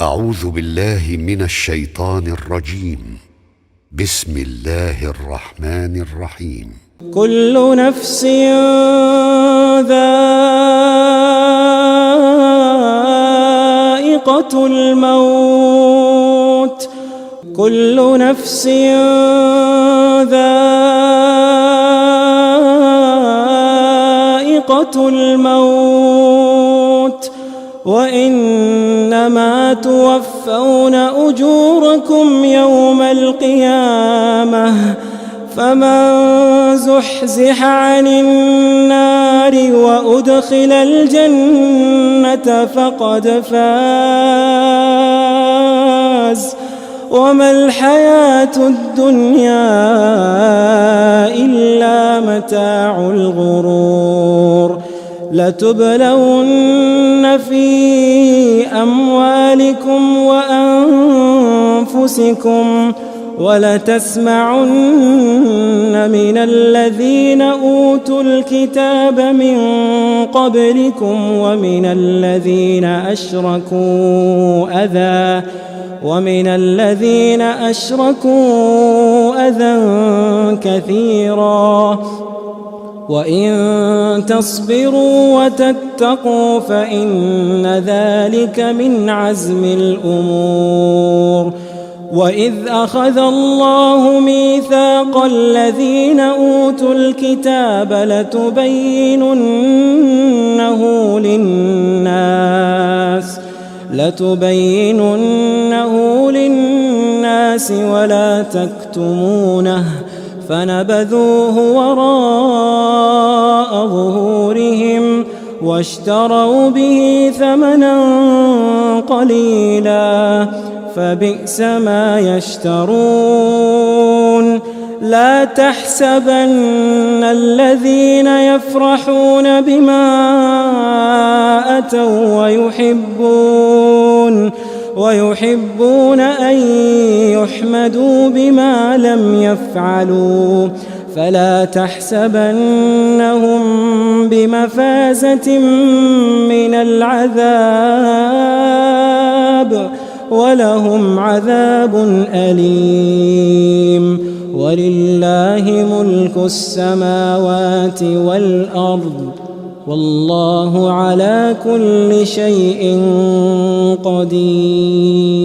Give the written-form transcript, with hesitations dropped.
أعوذ بالله من الشيطان الرجيم. بسم الله الرحمن الرحيم. كل نفس ذائقة الموت. كل نفس ذائقة الموت وإنما توفون أجوركم يوم القيامة فمن زحزح عن النار وأدخل الجنة فقد فاز وما الحياة الدنيا إلا متاع الغرور. لتبلون في أموالكم وأنفسكم ولتسمعن من الذين أوتوا الكتاب من قبلكم ومن الذين أشركوا أذى كثيرا وإن تصبروا وتتقوا فإن ذلك من عزم الأمور. وإذ أخذ الله ميثاق الذين أوتوا الكتاب لتبيننه للناس ولا تكتمونه فنبذوه وراء ظهورهم واشتروا به ثمنا قليلا فبئس ما يشترون. لا تحسبن الذين يفرحون بما أتوا ويحبون أن يحمدوا بما لم يفعلوا فلا تحسبنهم بمفازة من العذاب ولهم عذاب أليم. ولله ملك السماوات والأرض والله على كل شيء قدير.